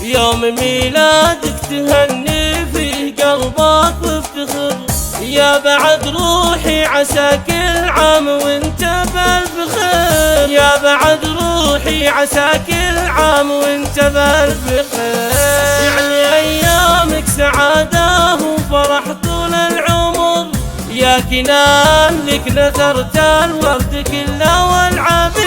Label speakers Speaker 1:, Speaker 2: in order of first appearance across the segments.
Speaker 1: يوم ميلادك تهني فيه قلبك وافتخر، يا بعد روحي عسى كل عام وانت بالف خير، يا بعد روحي عسى كل عام وانت بالف خير. يعني ايامك سعادة وفرح طول العمر، يا كنان لك نثرت الورد كله والعبير،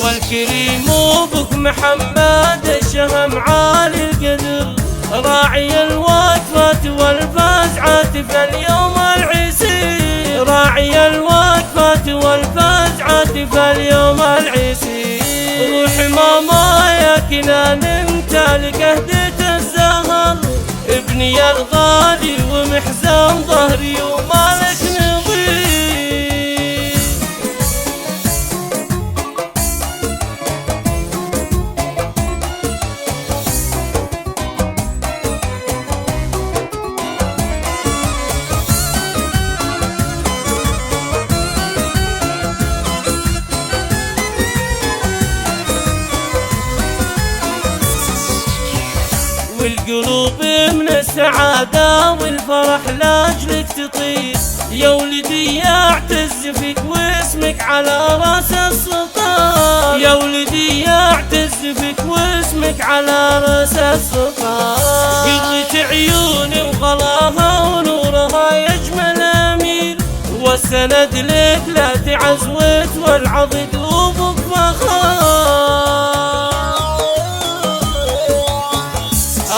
Speaker 1: والكريم ابوك محمد الشهم عالي القدر، راعي الوقفات والفزعات في اليوم العسير، راعي الوقفات والفزعات في اليوم العسير. روح ماما يا كنان انت لك هدية الزهر، ابني الغالي ومحزن ظهري ومالك نظير. والقلوب من السعادة والفرح لاجلك تطير، يا ولدي اعتز فيك واسمك على راس السلطان، يا ولدي اعتز فيك واسمك على راس السلطان. قضيت عيوني وغلاها ونورها يجمل امير، والسند لك لا تعزوت والعضد ابوك فخار.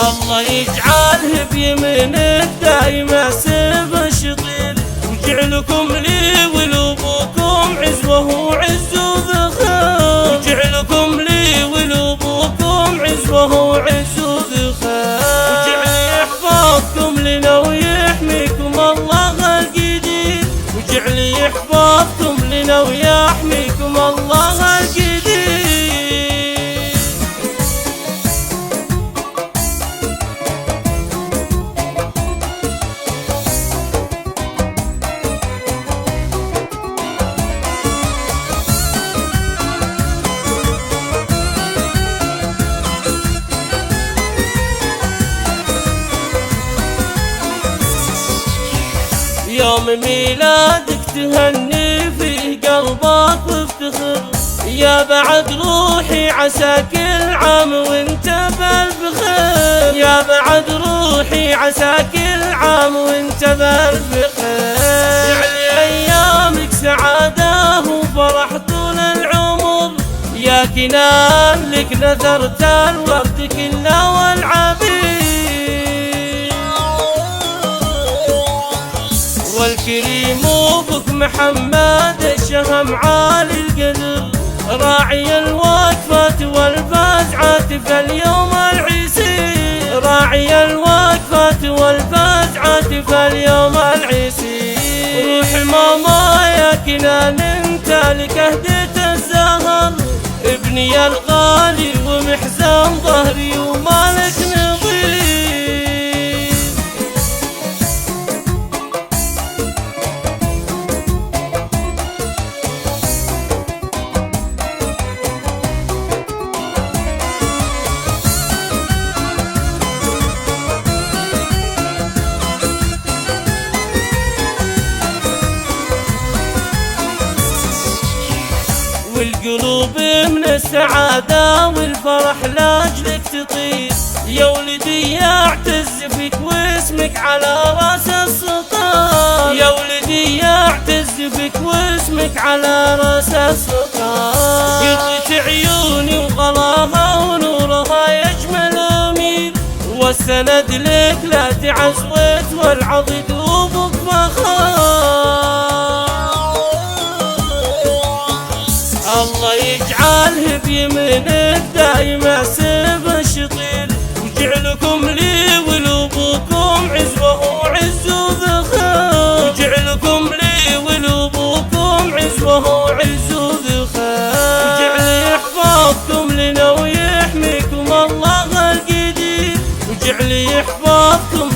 Speaker 1: الله يجعله بيمينك دايما سيف الشطير، وجعلكم لي ولابوكم عزوه وعز وذخر، وجعلكم لي ولابوكم عزوه وعز وذخر. وجعل يحفظكم لنا ويحميكم الله القدير، وجعل يحفظكم لنا ويحميكم الله القدير. يوم ميلادك تهني فيه قلبك وافتخر، يا بعد روحي عسى كل عام وانت بالف خير، يا بعد روحي عسى كل عام وانت بالف خير. يعني ايامك سعادة وفرح طول العمر، يا كنان لك نثرت الورد كله والعبير، والكريم ابوك محمد الشهم عالي القدر، راعي الوقفات والفزعات في اليوم العسير، راعي الوقفات والفزعات في اليوم العسير. روح ماما يا كنان انت لك هدية الزهر، ابني الغالي ومحزن ظهري ومالك نظير. والقلوب من السعادة والفرح لاجلك تطير، يا ولدي اعتز فيك واسمك على راس السلطان، يا ولدي اعتز فيك واسمك على راس السلطان. قضيت عيوني وغلاها ونورها يجمل امير، والسند لك لا تعزوت والعضد ابوك فخار. الله يجعله بيمينك دايما سيف الشطير، وجعلكم لي ولابوكم عزوه وعز وذخر، وجعلكم لي ولابوكم عزوه وعز وذخر. وجعل يحفظكم لنا ويحميكم الله القدير، وجعل يحفظكم